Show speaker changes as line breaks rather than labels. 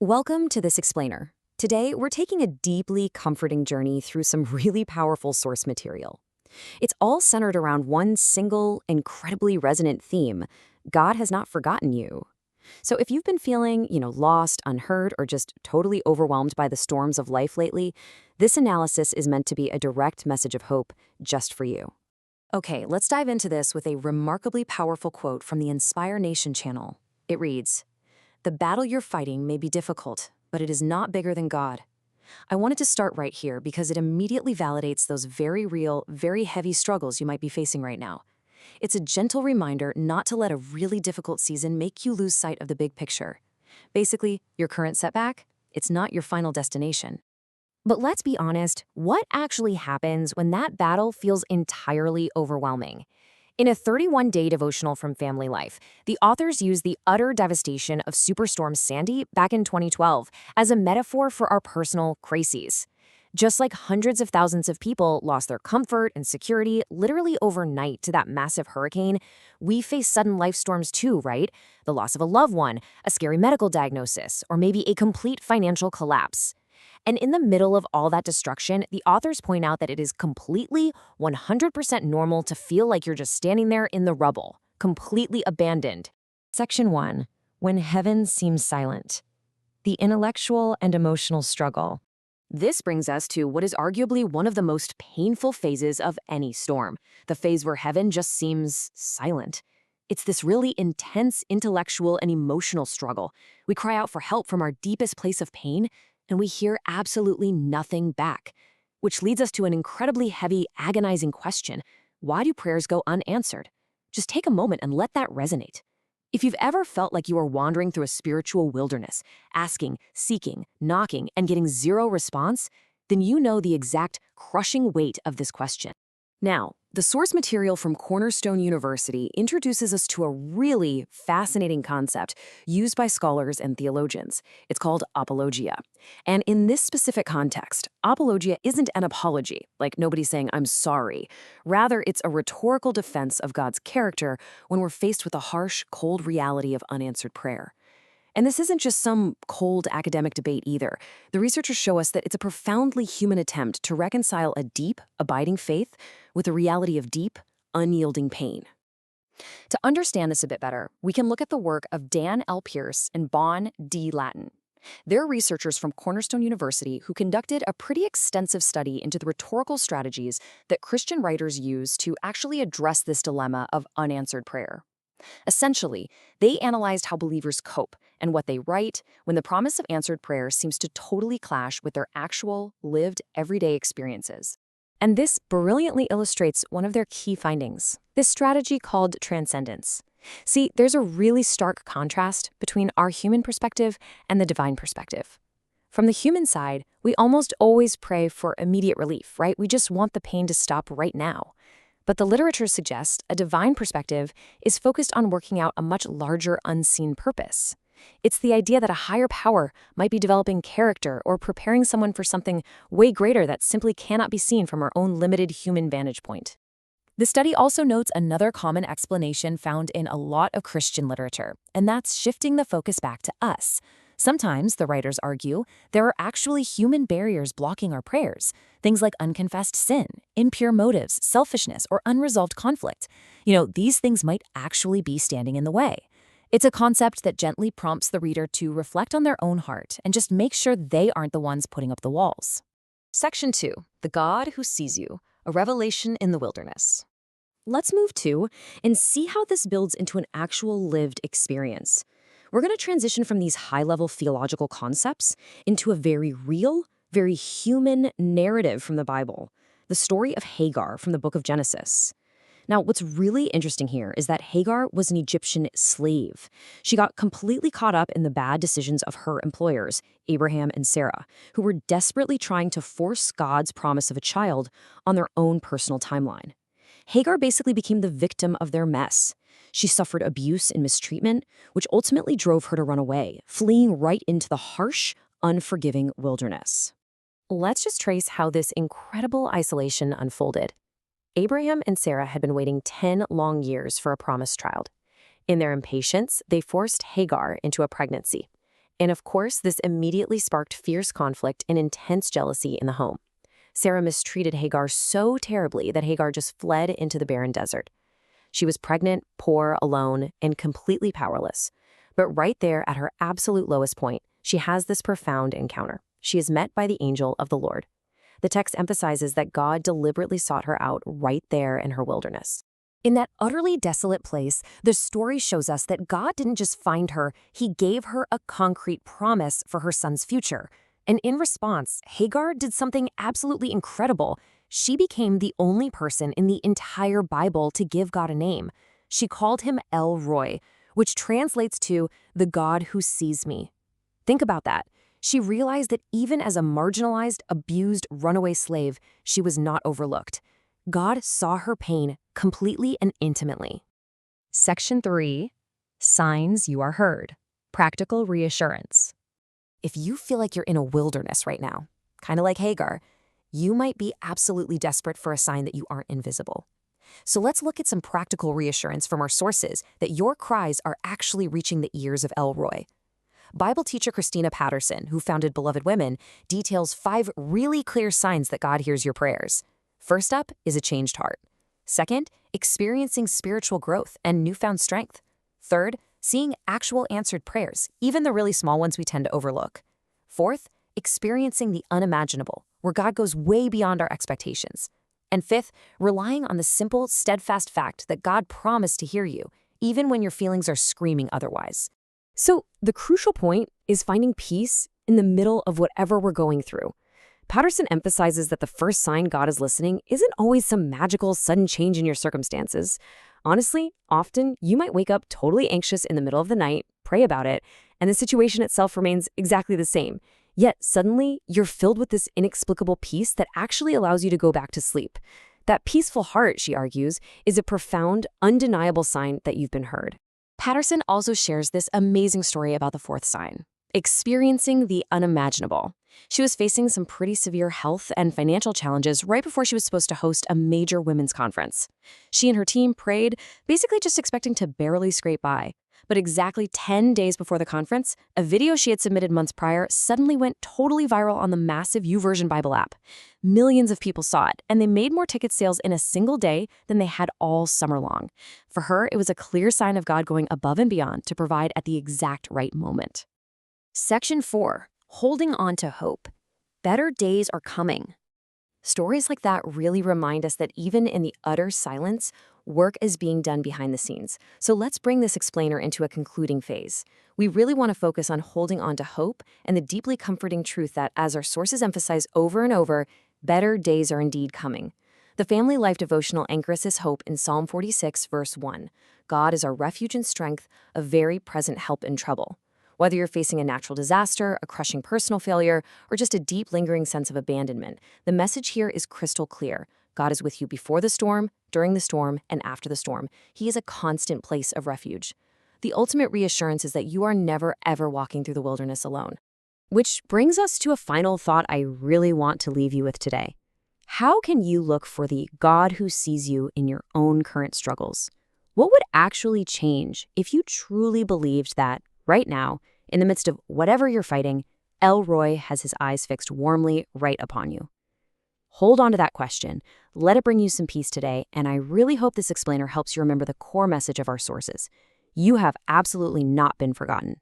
Welcome to This Explainer. Today, we're taking a deeply comforting journey through some really powerful source material. It's all centered around one single, incredibly resonant theme: God has not forgotten you. So if you've been feeling, lost, unheard, or just totally overwhelmed by the storms of life lately, this analysis is meant to be a direct message of hope just for you. Okay, let's dive into this with a remarkably powerful quote from the Inspire Nation channel. It reads, "The battle you're fighting may be difficult, but it is not bigger than God." I wanted to start right here because it immediately validates those very real, very heavy struggles you might be facing right now. It's a gentle reminder not to let a really difficult season make you lose sight of the big picture. Basically, your current setback, it's not your final destination. But let's be honest, what actually happens when that battle feels entirely overwhelming? In a 31-day devotional from Family Life, the authors use the utter devastation of Superstorm Sandy back in 2012 as a metaphor for our personal crises. Just like hundreds of thousands of people lost their comfort and security literally overnight to that massive hurricane, we face sudden life storms too, right? The loss of a loved one, a scary medical diagnosis, or maybe a complete financial collapse. And in the middle of all that destruction, the authors point out that it is completely 100% normal to feel like you're just standing there in the rubble, completely abandoned. Section 1. When heaven seems silent. The intellectual and emotional struggle. This brings us to what is arguably one of the most painful phases of any storm, the phase where heaven just seems silent. It's this really intense intellectual and emotional struggle. We cry out for help from our deepest place of pain, and we hear absolutely nothing back, which leads us to an incredibly heavy, agonizing question. Why do prayers go unanswered? Just take a moment and let that resonate. If you've ever felt like you are wandering through a spiritual wilderness, asking, seeking, knocking, and getting zero response, then you know the exact crushing weight of this question. Now, the source material from Cornerstone University introduces us to a really fascinating concept used by scholars and theologians. It's called apologia. And in this specific context, apologia isn't an apology, like nobody's saying, "I'm sorry." Rather, it's a rhetorical defense of God's character when we're faced with the harsh, cold reality of unanswered prayer. And this isn't just some cold academic debate either. The researchers show us that it's a profoundly human attempt to reconcile a deep, abiding faith with the reality of deep, unyielding pain. To understand this a bit better, we can look at the work of Dan L. Pierce and Bon D. Lattin. They're researchers from Cornerstone University who conducted a pretty extensive study into the rhetorical strategies that Christian writers use to actually address this dilemma of unanswered prayer. Essentially, they analyzed how believers cope and what they write when the promise of answered prayer seems to totally clash with their actual, lived, everyday experiences. And this brilliantly illustrates one of their key findings, this strategy called transcendence. See, there's a really stark contrast between our human perspective and the divine perspective. From the human side, we almost always pray for immediate relief, right? We just want the pain to stop right now. But the literature suggests a divine perspective is focused on working out a much larger unseen purpose. It's the idea that a higher power might be developing character or preparing someone for something way greater that simply cannot be seen from our own limited human vantage point. The study also notes another common explanation found in a lot of Christian literature, and that's shifting the focus back to us. Sometimes, the writers argue, there are actually human barriers blocking our prayers, things like unconfessed sin, impure motives, selfishness, or unresolved conflict. These things might actually be standing in the way. It's a concept that gently prompts the reader to reflect on their own heart and just make sure they aren't the ones putting up the walls. Section 2. The God Who Sees You, a Revelation in the Wilderness. Let's move to and see how this builds into an actual lived experience. We're going to transition from these high-level theological concepts into a very real, very human narrative from the Bible, the story of Hagar from the book of Genesis. Now, what's really interesting here is that Hagar was an Egyptian slave. She got completely caught up in the bad decisions of her employers, Abraham and Sarah, who were desperately trying to force God's promise of a child on their own personal timeline. Hagar basically became the victim of their mess. She suffered abuse and mistreatment, which ultimately drove her to run away, fleeing right into the harsh, unforgiving wilderness. Let's just trace how this incredible isolation unfolded. Abraham and Sarah had been waiting 10 long years for a promised child. In their impatience, they forced Hagar into a pregnancy.
And of course, this immediately sparked fierce conflict and intense jealousy in the home. Sarah mistreated Hagar so terribly that Hagar just fled into the barren desert. She was pregnant, poor, alone, and completely powerless. But right there at her absolute lowest point, she has this profound encounter. She is met by the angel of the Lord. The text emphasizes that God deliberately sought her out right there in her wilderness.
In that utterly desolate place, the story shows us that God didn't just find her, he gave her a concrete promise for her son's future. And in response, Hagar did something absolutely incredible. She became the only person in the entire Bible to give God a name. She called him El Roi, which translates to the God who sees me. Think about that. She realized that even as a marginalized, abused, runaway slave, she was not overlooked. God saw her pain completely and intimately. Section 3. Signs you are heard. Practical reassurance. If you feel like you're in a wilderness right now, kind of like Hagar, you might be absolutely desperate for a sign that you aren't invisible. So let's look at some practical reassurance from our sources that your cries are actually reaching the ears of El Roi. Bible teacher Christina Patterson, who founded Beloved Women, details 5 really clear signs that God hears your prayers. First up is a changed heart. Second, experiencing spiritual growth and newfound strength. Third, seeing actual answered prayers, even the really small ones we tend to overlook. Fourth, experiencing the unimaginable, where God goes way beyond our expectations. And fifth, relying on the simple, steadfast fact that God promised to hear you, even when your feelings are screaming otherwise. So the crucial point is finding peace in the middle of whatever we're going through. Patterson emphasizes that the first sign God is listening isn't always some magical, sudden change in your circumstances. Honestly, often you might wake up totally anxious in the middle of the night, pray about it, and the situation itself remains exactly the same. Yet suddenly, you're filled with this inexplicable peace that actually allows you to go back to sleep. That peaceful heart, she argues, is a profound, undeniable sign that you've been heard. Patterson also shares this amazing story about the fourth sign, experiencing the unimaginable. She was facing some pretty severe health and financial challenges right before she was supposed to host a major women's conference. She and her team prayed, basically just expecting to barely scrape by. But exactly 10 days before the conference, a video she had submitted months prior suddenly went totally viral on the massive YouVersion Bible app. Millions of people saw it, and they made more ticket sales in a single day than they had all summer long. For her, it was a clear sign of God going above and beyond to provide at the exact right moment. Section 4. Holding on to hope. Better days are coming. Stories like that really remind us that even in the utter silence, work is being done behind the scenes. So let's bring this explainer into a concluding phase. We really want to focus on holding on to hope and the deeply comforting truth that, as our sources emphasize over and over, better days are indeed coming. The Family Life Devotional anchors this hope in Psalm 46, verse 1. God is our refuge and strength, a very present help in trouble. Whether you're facing a natural disaster, a crushing personal failure, or just a deep lingering sense of abandonment, the message here is crystal clear. God is with you before the storm, during the storm, and after the storm. He is a constant place of refuge. The ultimate reassurance is that you are never, ever walking through the wilderness alone. Which brings us to a final thought I really want to leave you with today. How can you look for the God who sees you in your own current struggles? What would actually change if you truly believed that, right now, in the midst of whatever you're fighting, El Roi has his eyes fixed warmly right upon you? Hold on to that question. Let it bring you some peace today, and I really hope this explainer helps you remember the core message of our sources. You have absolutely not been forgotten.